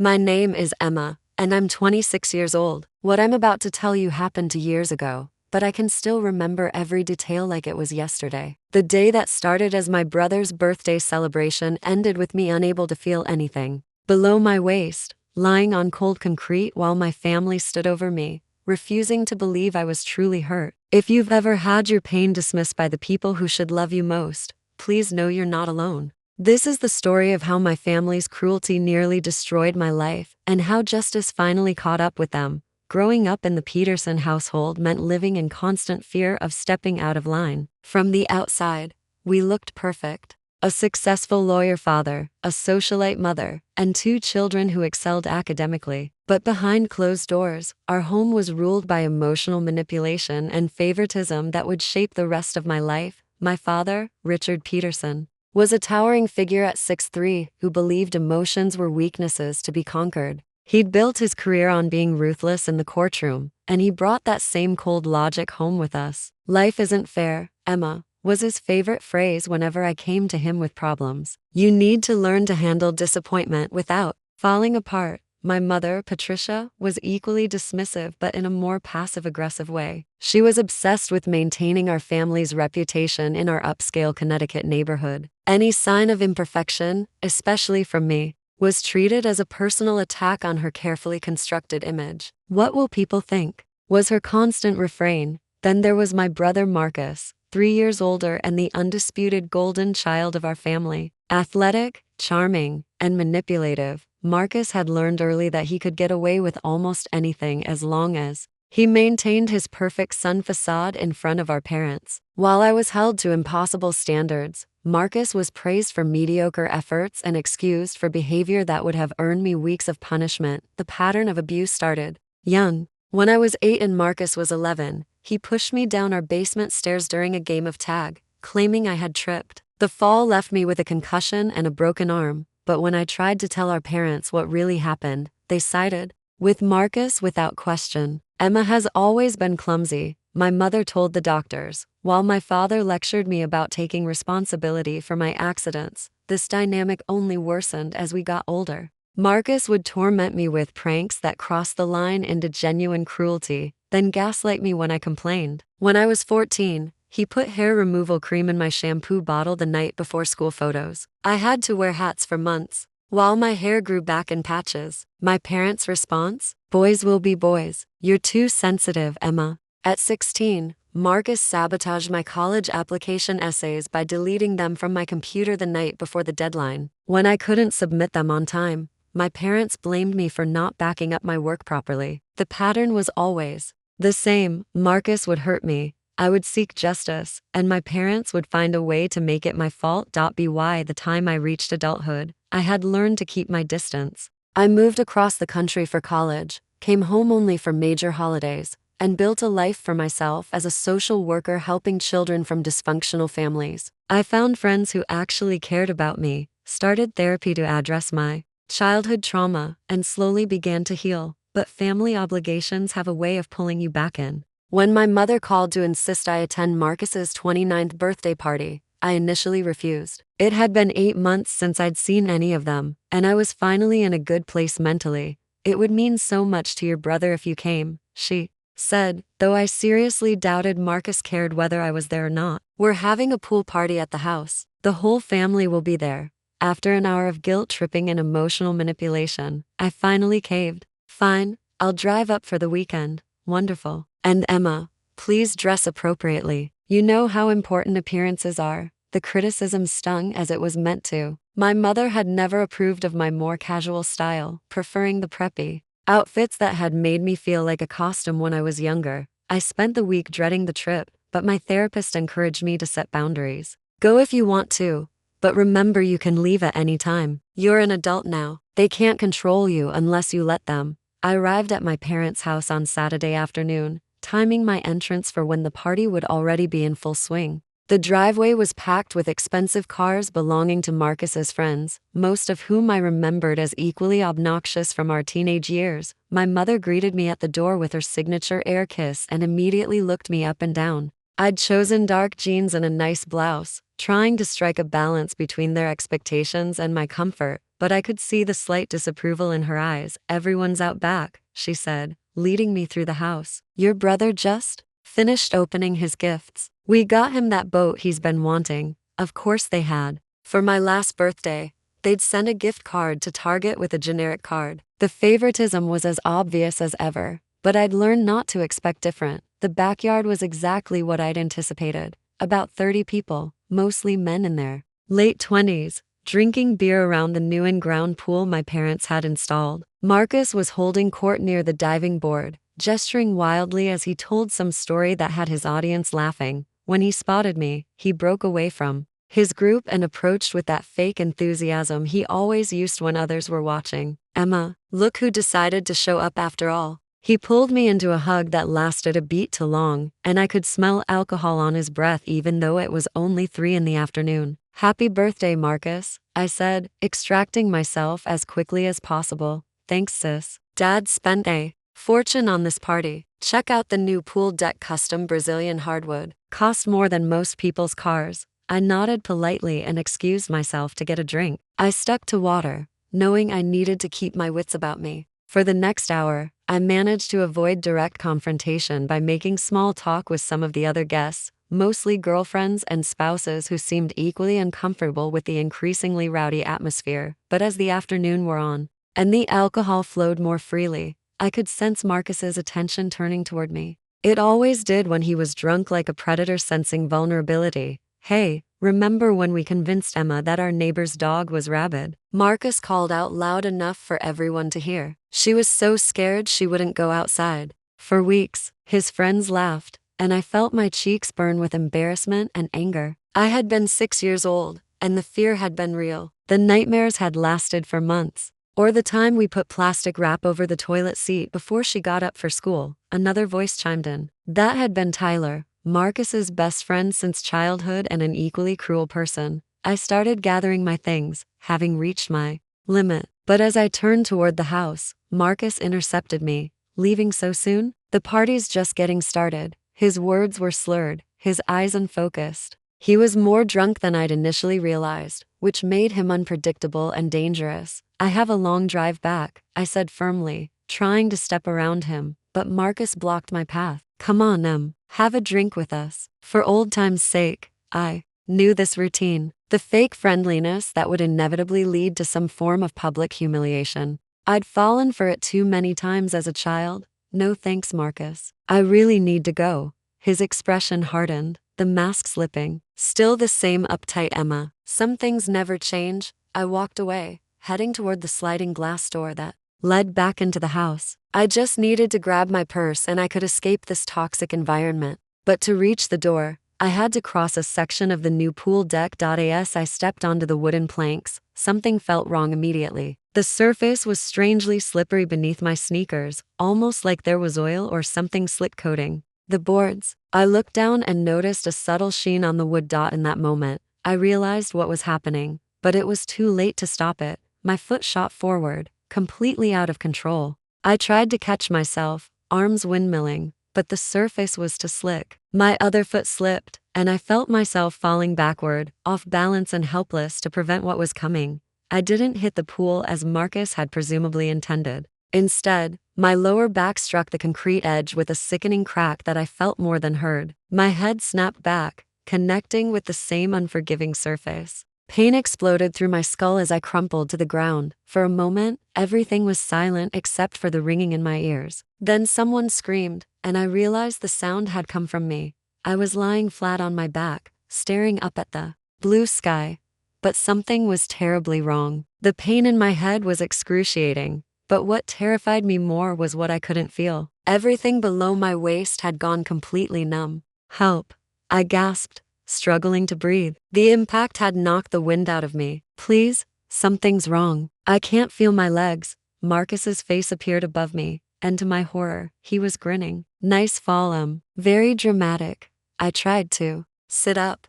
My name is Emma, and I'm 26 years old. What I'm about to tell you happened 2 years ago, but I can still remember every detail like it was yesterday. The day that started as my brother's birthday celebration ended with me unable to feel anything below my waist, lying on cold concrete while my family stood over me, refusing to believe I was truly hurt. If you've ever had your pain dismissed by the people who should love you most, please know you're not alone. This is the story of how my family's cruelty nearly destroyed my life and how justice finally caught up with them. Growing up in the Peterson household meant living in constant fear of stepping out of line. From the outside, we looked perfect. A successful lawyer father, a socialite mother, and 2 children who excelled academically. But behind closed doors, our home was ruled by emotional manipulation and favoritism that would shape the rest of my life. My father, Richard Peterson, was a towering figure at 6'3" who believed emotions were weaknesses to be conquered. He'd built his career on being ruthless in the courtroom, and he brought that same cold logic home with us. "Life isn't fair, Emma," was his favorite phrase whenever I came to him with problems. "You need to learn to handle disappointment without falling apart." My mother, Patricia, was equally dismissive but in a more passive-aggressive way. She was obsessed with maintaining our family's reputation in our upscale Connecticut neighborhood. Any sign of imperfection, especially from me, was treated as a personal attack on her carefully constructed image. "What will people think?" was her constant refrain. Then there was my brother Marcus, 3 years older and the undisputed golden child of our family. Athletic, charming, and manipulative, Marcus had learned early that he could get away with almost anything as long as he maintained his perfect son facade in front of our parents. While I was held to impossible standards, Marcus was praised for mediocre efforts and excused for behavior that would have earned me weeks of punishment. The pattern of abuse started young. When I was 8 and Marcus was 11, he pushed me down our basement stairs during a game of tag, claiming I had tripped. The fall left me with a concussion and a broken arm, but when I tried to tell our parents what really happened, they sided with Marcus without question. "Emma has always been clumsy," my mother told the doctors, while my father lectured me about taking responsibility for my accidents. This dynamic only worsened as we got older. Marcus would torment me with pranks that crossed the line into genuine cruelty, then gaslight me when I complained. When I was 14, he put hair removal cream in my shampoo bottle the night before school photos. I had to wear hats for months, while my hair grew back in patches. My parents' response? "Boys will be boys. You're too sensitive, Emma." At 16, Marcus sabotaged my college application essays by deleting them from my computer the night before the deadline. When I couldn't submit them on time, my parents blamed me for not backing up my work properly. The pattern was always the same. Marcus would hurt me, I would seek justice, and my parents would find a way to make it my fault. By the time I reached adulthood, I had learned to keep my distance. I moved across the country for college, came home only for major holidays, and built a life for myself as a social worker helping children from dysfunctional families. I found friends who actually cared about me, started therapy to address my childhood trauma, and slowly began to heal. But family obligations have a way of pulling you back in. When my mother called to insist I attend Marcus's 29th birthday party, I initially refused. It had been 8 months since I'd seen any of them, and I was finally in a good place mentally. "It would mean so much to your brother if you came," she said, though I seriously doubted Marcus cared whether I was there or not. "We're having a pool party at the house. The whole family will be there." After an hour of guilt-tripping and emotional manipulation, I finally caved. "Fine, I'll drive up for the weekend." "Wonderful. And Emma, please dress appropriately. You know how important appearances are." The criticism stung as it was meant to. My mother had never approved of my more casual style, preferring the preppy outfits that had made me feel like a costume when I was younger. I spent the week dreading the trip, but my therapist encouraged me to set boundaries. "Go if you want to, but remember you can leave at any time. You're an adult now. They can't control you unless you let them." I arrived at my parents' house on Saturday afternoon, timing my entrance for when the party would already be in full swing. The driveway was packed with expensive cars belonging to Marcus's friends, most of whom I remembered as equally obnoxious from our teenage years. My mother greeted me at the door with her signature air kiss and immediately looked me up and down. I'd chosen dark jeans and a nice blouse, trying to strike a balance between their expectations and my comfort. but I could see the slight disapproval in her eyes. "Everyone's out back," she said, leading me through the house. "Your brother just finished opening his gifts. We got him that boat he's been wanting." Of course they had. For my last birthday, they'd sent a gift card to Target with a generic card. The favoritism was as obvious as ever, but I'd learned not to expect different. The backyard was exactly what I'd anticipated. About 30 people, mostly men in their late 20s, drinking beer around the new in-ground pool my parents had installed. Marcus was holding court near the diving board, gesturing wildly as he told some story that had his audience laughing. When he spotted me, he broke away from his group and approached with that fake enthusiasm he always used when others were watching. "Emma, look who decided to show up after all." He pulled me into a hug that lasted a beat too long, and I could smell alcohol on his breath even though it was only 3 in the afternoon. "Happy birthday, Marcus," I said, extracting myself as quickly as possible. "Thanks, sis. Dad spent a fortune on this party. Check out the new pool deck, custom Brazilian hardwood. Cost more than most people's cars." I nodded politely and excused myself to get a drink. I stuck to water, knowing I needed to keep my wits about me. For the next hour, I managed to avoid direct confrontation by making small talk with some of the other guests, mostly girlfriends and spouses who seemed equally uncomfortable with the increasingly rowdy atmosphere. But as the afternoon wore on, and the alcohol flowed more freely, I could sense Marcus's attention turning toward me. It always did when he was drunk, like a predator sensing vulnerability. "Hey, remember when we convinced Emma that our neighbor's dog was rabid?" Marcus called out loud enough for everyone to hear. "She was so scared she wouldn't go outside." For weeks, his friends laughed, and I felt my cheeks burn with embarrassment and anger. I had been 6 years old, and the fear had been real. The nightmares had lasted for months. Or the time we put plastic wrap over the toilet seat before she got up for school. Another voice chimed in. That had been Tyler, Marcus's best friend since childhood and an equally cruel person. I started gathering my things, having reached my limit. But as I turned toward the house, Marcus intercepted me. "Leaving so soon? The party's just getting started." His words were slurred, his eyes unfocused. He was more drunk than I'd initially realized, which made him unpredictable and dangerous. "I have a long drive back," I said firmly, trying to step around him, but Marcus blocked my path. "Come on, have a drink with us." For old time's sake, I knew this routine, the fake friendliness that would inevitably lead to some form of public humiliation. I'd fallen for it too many times as a child. "No thanks, Marcus. I really need to go." His expression hardened, the mask slipping. Still the same uptight Emma. Some things never change. I walked away, heading toward the sliding glass door that led back into the house. I just needed to grab my purse and I could escape this toxic environment. But to reach the door, I had to cross a section of the new pool deck. As I stepped onto the wooden planks, something felt wrong immediately. The surface was strangely slippery beneath my sneakers, almost like there was oil or something slick coating the boards. I looked down and noticed a subtle sheen on the wood. In that moment, I realized what was happening, but it was too late to stop it. My foot shot forward, completely out of control. I tried to catch myself, arms windmilling, but the surface was too slick. My other foot slipped, and I felt myself falling backward, off balance and helpless to prevent what was coming. I didn't hit the pool as Marcus had presumably intended. Instead, my lower back struck the concrete edge with a sickening crack that I felt more than heard. My head snapped back, connecting with the same unforgiving surface. Pain exploded through my skull as I crumpled to the ground. For a moment, everything was silent except for the ringing in my ears. Then someone screamed, and I realized the sound had come from me. I was lying flat on my back, staring up at the blue sky. But something was terribly wrong. The pain in my head was excruciating, but what terrified me more was what I couldn't feel. Everything below my waist had gone completely numb. "Help," I gasped, struggling to breathe. The impact had knocked the wind out of me. "Please, something's wrong. I can't feel my legs." Marcus's face appeared above me, and to my horror, he was grinning. "Nice fall, very dramatic." I tried to sit up,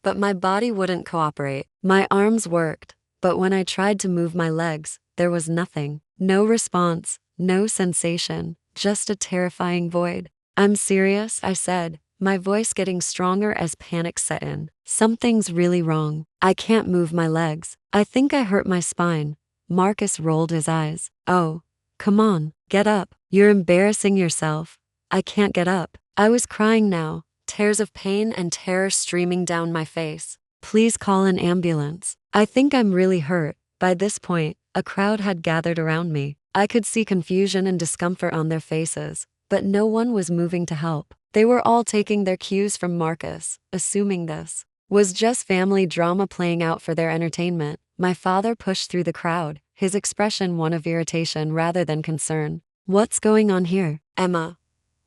but my body wouldn't cooperate. My arms worked, but when I tried to move my legs, there was nothing. No response, no sensation, just a terrifying void. "I'm serious," I said, my voice getting stronger as panic set in. "Something's really wrong. I can't move my legs. I think I hurt my spine." Marcus rolled his eyes. Oh, come on, get up. You're embarrassing yourself. I can't get up. I was crying now, tears of pain and terror streaming down my face. Please call an ambulance. I think I'm really hurt. By this point, a crowd had gathered around me. I could see confusion and discomfort on their faces, but no one was moving to help. They were all taking their cues from Marcus, assuming this was just family drama playing out for their entertainment. My father pushed through the crowd, his expression one of irritation rather than concern. What's going on here, Emma?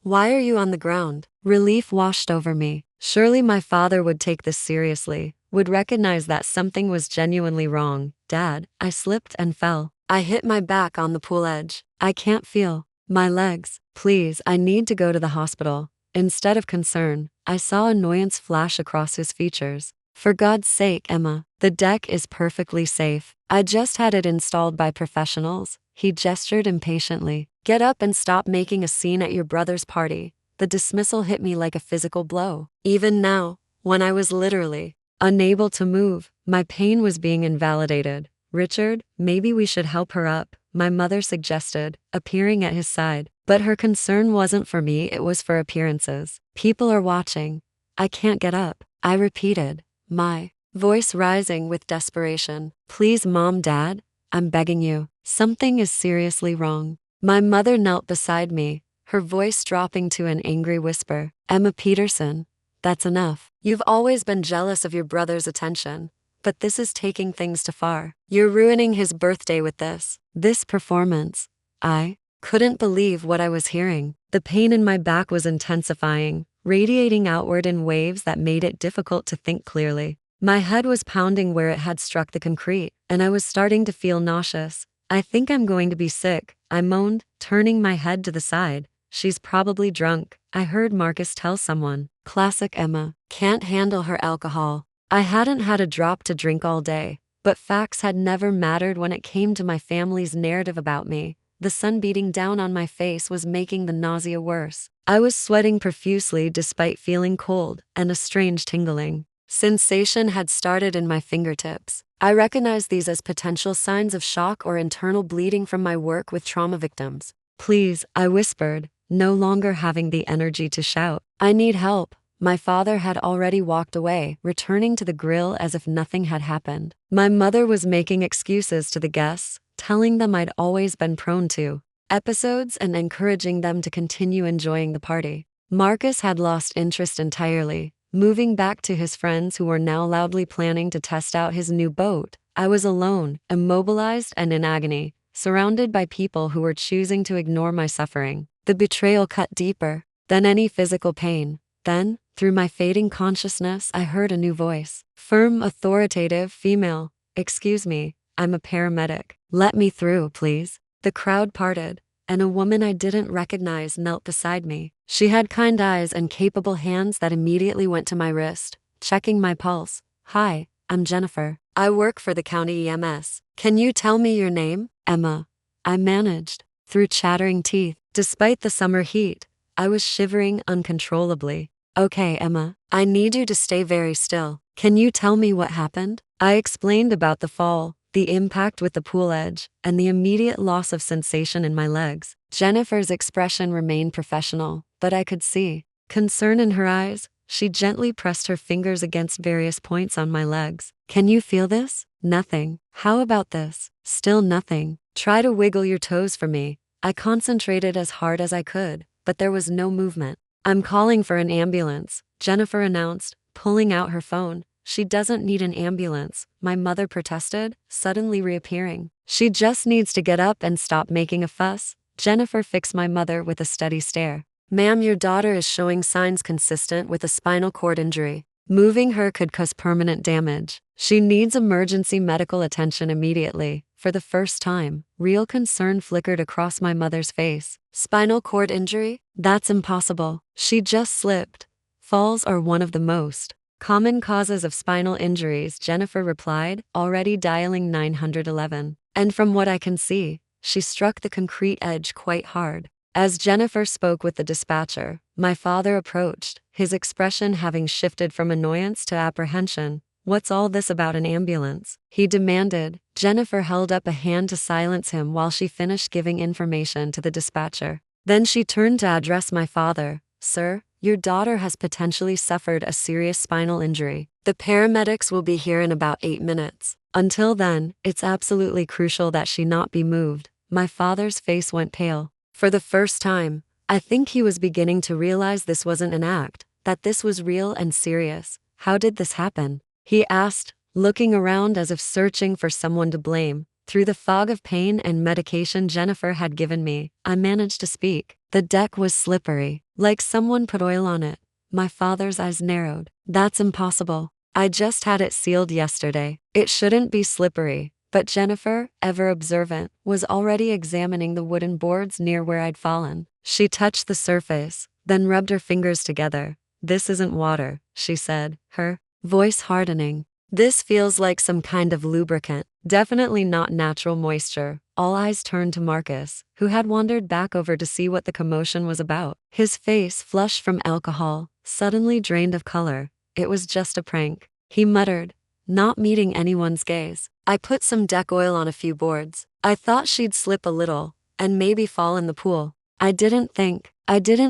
Why are you on the ground? Relief washed over me. Surely my father would take this seriously, would recognize that something was genuinely wrong. Dad, I slipped and fell. I hit my back on the pool edge. I can't feel my legs. Please, I need to go to the hospital. Instead of concern, I saw annoyance flash across his features. For God's sake, Emma, the deck is perfectly safe. I just had it installed by professionals. He gestured impatiently. Get up and stop making a scene at your brother's party. The dismissal hit me like a physical blow. Even now, when I was literally unable to move, my pain was being invalidated. Richard, maybe we should help her up, my mother suggested, appearing at his side. But her concern wasn't for me, it was for appearances. People are watching. I can't get up, I repeated, my voice rising with desperation. Please, Mom, Dad, I'm begging you. Something is seriously wrong. My mother knelt beside me, her voice dropping to an angry whisper. Emma Peterson, that's enough. You've always been jealous of your brother's attention, but this is taking things too far. You're ruining his birthday with this performance. I couldn't believe what I was hearing. The pain in my back was intensifying, radiating outward in waves that made it difficult to think clearly. My head was pounding where it had struck the concrete, and I was starting to feel nauseous. I think I'm going to be sick, I moaned, turning my head to the side. She's probably drunk, I heard Marcus tell someone. Classic Emma. Can't handle her alcohol. I hadn't had a drop to drink all day, but facts had never mattered when it came to my family's narrative about me. The sun beating down on my face was making the nausea worse. I was sweating profusely despite feeling cold, and a strange tingling sensation had started in my fingertips. I recognized these as potential signs of shock or internal bleeding from my work with trauma victims. Please, I whispered, no longer having the energy to shout. I need help. My father had already walked away, returning to the grill as if nothing had happened. My mother was making excuses to the guests, telling them I'd always been prone to episodes and encouraging them to continue enjoying the party. Marcus had lost interest entirely, moving back to his friends who were now loudly planning to test out his new boat. I was alone, immobilized and in agony, surrounded by people who were choosing to ignore my suffering. The betrayal cut deeper than any physical pain. Then, through my fading consciousness, I heard a new voice. Firm, authoritative, female. Excuse me, I'm a paramedic. Let me through, please. The crowd parted, and a woman I didn't recognize knelt beside me. She had kind eyes and capable hands that immediately went to my wrist, checking my pulse. Hi, I'm Jennifer. I work for the county EMS. Can you tell me your name? Emma. I managed, through chattering teeth. Despite the summer heat, I was shivering uncontrollably. Okay, Emma, I need you to stay very still. Can you tell me what happened? I explained about the fall, the impact with the pool edge, and the immediate loss of sensation in my legs. Jennifer's expression remained professional, but I could see concern in her eyes. She gently pressed her fingers against various points on my legs. Can you feel this? Nothing. How about this? Still nothing. Try to wiggle your toes for me. I concentrated as hard as I could, but there was no movement. I'm calling for an ambulance, Jennifer announced, pulling out her phone. She doesn't need an ambulance, my mother protested, suddenly reappearing. She just needs to get up and stop making a fuss. Jennifer fixed my mother with a steady stare. Ma'am, your daughter is showing signs consistent with a spinal cord injury. Moving her could cause permanent damage. She needs emergency medical attention immediately. For the first time, real concern flickered across my mother's face. Spinal cord injury? That's impossible. She just slipped. Falls are one of the most common causes of spinal injuries, Jennifer replied, already dialing 911. And from what I can see, she struck the concrete edge quite hard. As Jennifer spoke with the dispatcher, my father approached, his expression having shifted from annoyance to apprehension. What's all this about an ambulance?" he demanded. Jennifer held up a hand to silence him while she finished giving information to the dispatcher. Then she turned to address my father. "Sir, your daughter has potentially suffered a serious spinal injury. The paramedics will be here in about 8 minutes. Until then, it's absolutely crucial that she not be moved." My father's face went pale. For the first time, I think he was beginning to realize this wasn't an act, that this was real and serious. "How did this happen?" he asked, looking around as if searching for someone to blame. Through the fog of pain and medication Jennifer had given me, I managed to speak. "The deck was slippery, like someone put oil on it." My father's eyes narrowed. "That's impossible. I just had it sealed yesterday. It shouldn't be slippery." But Jennifer, ever observant, was already examining the wooden boards near where I'd fallen. She touched the surface, then rubbed her fingers together. "This isn't water," she said, her voice hardening. "This feels like some kind of lubricant. Definitely not natural moisture." All eyes turned to Marcus, who had wandered back over to see what the commotion was about. His face, flushed from alcohol, suddenly drained of color. "It was just a prank," he muttered, not meeting anyone's gaze. "I put some deck oil on a few boards. I thought she'd slip a little, and maybe fall in the pool. I didn't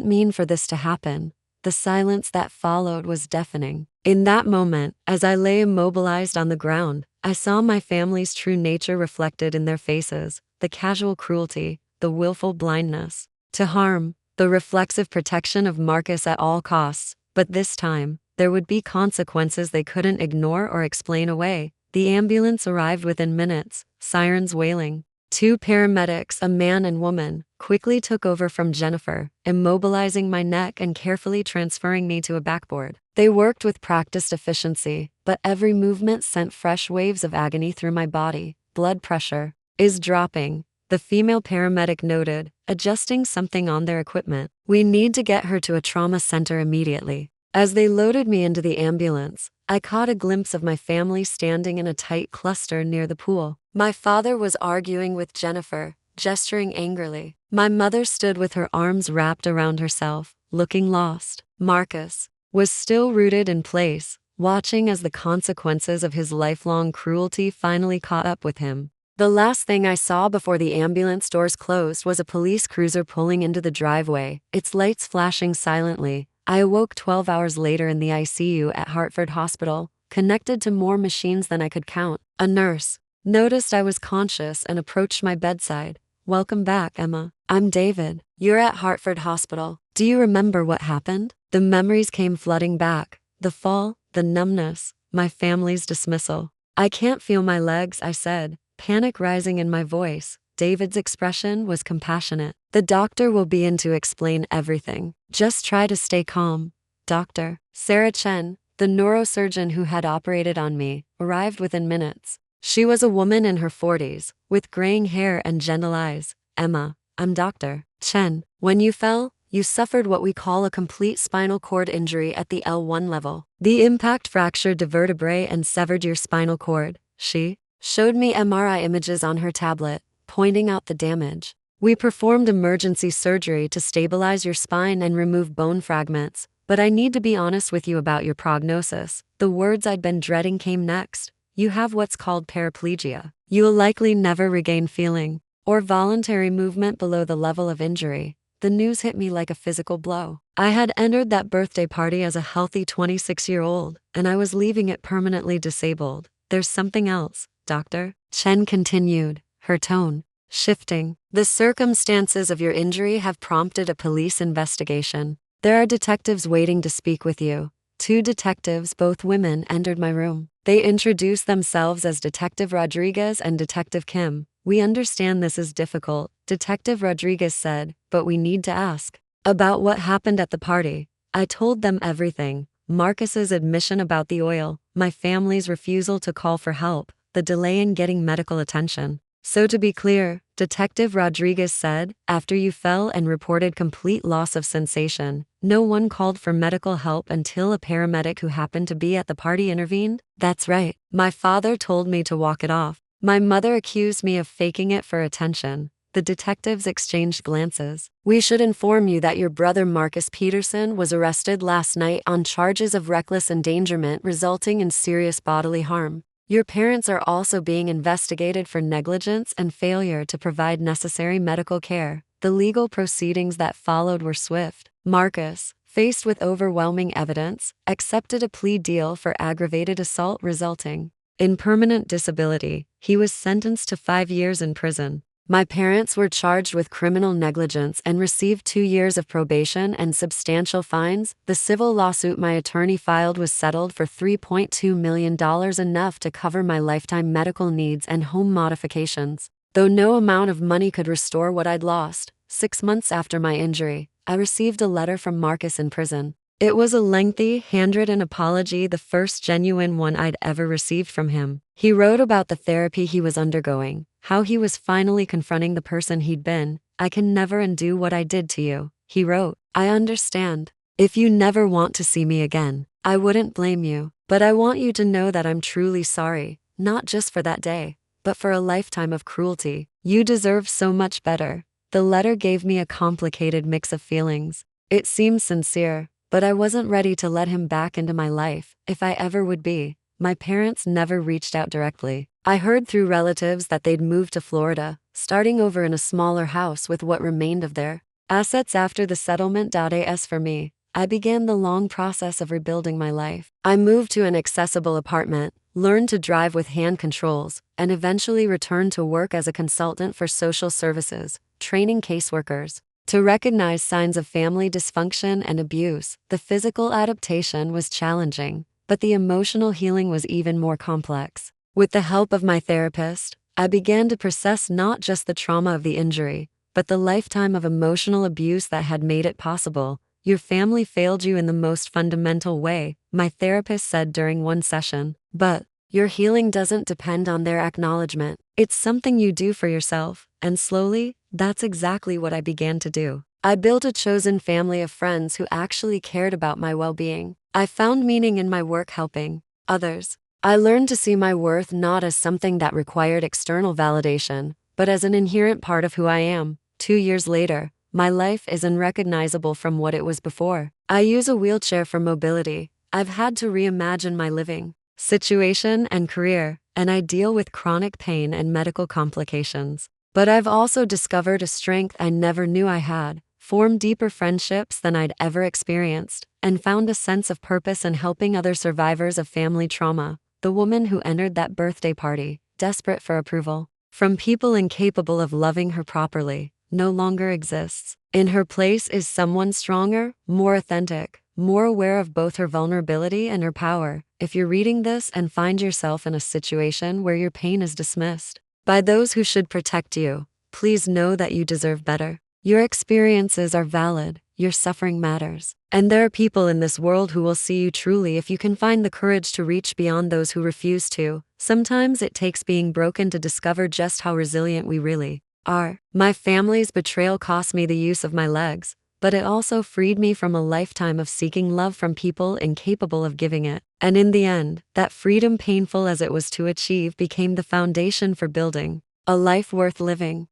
mean for this to happen." The silence that followed was deafening. In that moment, as I lay immobilized on the ground, I saw my family's true nature reflected in their faces: the casual cruelty, the willful blindness to harm, the reflexive protection of Marcus at all costs. But this time, there would be consequences they couldn't ignore or explain away. The ambulance arrived within minutes, sirens wailing. 2 paramedics, a man and woman, quickly took over from Jennifer, immobilizing my neck and carefully transferring me to a backboard. They worked with practiced efficiency, but every movement sent fresh waves of agony through my body. "Blood pressure is dropping," the female paramedic noted, adjusting something on their equipment. "We need to get her to a trauma center immediately." As they loaded me into the ambulance, I caught a glimpse of my family standing in a tight cluster near the pool. My father was arguing with Jennifer, gesturing angrily. My mother stood with her arms wrapped around herself, looking lost. Marcus was still rooted in place, watching as the consequences of his lifelong cruelty finally caught up with him. The last thing I saw before the ambulance doors closed was a police cruiser pulling into the driveway, its lights flashing silently. I awoke 12 hours later in the ICU at Hartford Hospital, connected to more machines than I could count. A nurse noticed I was conscious and approached my bedside. "Welcome back, Emma. I'm David. You're at Hartford Hospital. Do you remember what happened?" The memories came flooding back. The fall, the numbness, my family's dismissal. "I can't feel my legs," I said, panic rising in my voice. David's expression was compassionate. "The doctor will be in to explain everything. Just try to stay calm." Dr. Sarah Chen, the neurosurgeon who had operated on me, arrived within minutes. She was a woman in her 40s, with graying hair and gentle eyes. "Emma, I'm Dr. Chen. When you fell, you suffered what we call a complete spinal cord injury at the L1 level. The impact fractured the vertebrae and severed your spinal cord." She showed me MRI images on her tablet, pointing out the damage. "We performed emergency surgery to stabilize your spine and remove bone fragments, but I need to be honest with you about your prognosis." The words I'd been dreading came next. "You have what's called paraplegia. You'll likely never regain feeling or voluntary movement below the level of injury." The news hit me like a physical blow. I had entered that birthday party as a healthy 26-year-old, and I was leaving it permanently disabled. "There's something else," Dr. Chen continued, her tone shifting. "The circumstances of your injury have prompted a police investigation. There are detectives waiting to speak with you." 2 detectives, both women, entered my room. They introduced themselves as Detective Rodriguez and Detective Kim. "We understand this is difficult," Detective Rodriguez said, "but we need to ask about what happened at the party." I told them everything. Marcus's admission about the oil, my family's refusal to call for help, the delay in getting medical attention. "So to be clear," Detective Rodriguez said, "after you fell and reported complete loss of sensation, no one called for medical help until a paramedic who happened to be at the party intervened?" "That's right. My father told me to walk it off. My mother accused me of faking it for attention." The detectives exchanged glances. "We should inform you that your brother Marcus Peterson was arrested last night on charges of reckless endangerment resulting in serious bodily harm. Your parents are also being investigated for negligence and failure to provide necessary medical care." The legal proceedings that followed were swift. Marcus, faced with overwhelming evidence, accepted a plea deal for aggravated assault resulting in permanent disability. He was sentenced to 5 years in prison. My parents were charged with criminal negligence and received 2 years of probation and substantial fines. The civil lawsuit my attorney filed was settled for $3.2 million, enough to cover my lifetime medical needs and home modifications. Though no amount of money could restore what I'd lost, 6 months after my injury, I received a letter from Marcus in prison. It was a lengthy, handwritten apology, the first genuine one I'd ever received from him. He wrote about the therapy he was undergoing, how he was finally confronting the person he'd been. "I can never undo what I did to you," he wrote. "I understand. If you never want to see me again, I wouldn't blame you. But I want you to know that I'm truly sorry, not just for that day, but for a lifetime of cruelty. You deserve so much better." The letter gave me a complicated mix of feelings. It seemed sincere, but I wasn't ready to let him back into my life, if I ever would be. My parents never reached out directly. I heard through relatives that they'd moved to Florida, starting over in a smaller house with what remained of their assets after the settlement. As for me, I began the long process of rebuilding my life. I moved to an accessible apartment, learned to drive with hand controls, and eventually returned to work as a consultant for social services, training caseworkers to recognize signs of family dysfunction and abuse. The physical adaptation was challenging, but the emotional healing was even more complex. With the help of my therapist, I began to process not just the trauma of the injury, but the lifetime of emotional abuse that had made it possible. "Your family failed you in the most fundamental way," my therapist said during one session. "But your healing doesn't depend on their acknowledgement. It's something you do for yourself." And slowly, that's exactly what I began to do. I built a chosen family of friends who actually cared about my well-being. I found meaning in my work helping others. I learned to see my worth not as something that required external validation, but as an inherent part of who I am. 2 years later, my life is unrecognizable from what it was before. I use a wheelchair for mobility. I've had to reimagine my living situation and career, and I deal with chronic pain and medical complications. But I've also discovered a strength I never knew I had, formed deeper friendships than I'd ever experienced, and found a sense of purpose in helping other survivors of family trauma. The woman who entered that birthday party, desperate for approval from people incapable of loving her properly, no longer exists. In her place is someone stronger, more authentic, more aware of both her vulnerability and her power. If you're reading this and find yourself in a situation where your pain is dismissed by those who should protect you, please know that you deserve better. Your experiences are valid, your suffering matters, and there are people in this world who will see you truly if you can find the courage to reach beyond those who refuse to. Sometimes it takes being broken to discover just how resilient we really are. My family's betrayal cost me the use of my legs, but it also freed me from a lifetime of seeking love from people incapable of giving it. And in the end, that freedom, painful as it was to achieve, became the foundation for building a life worth living.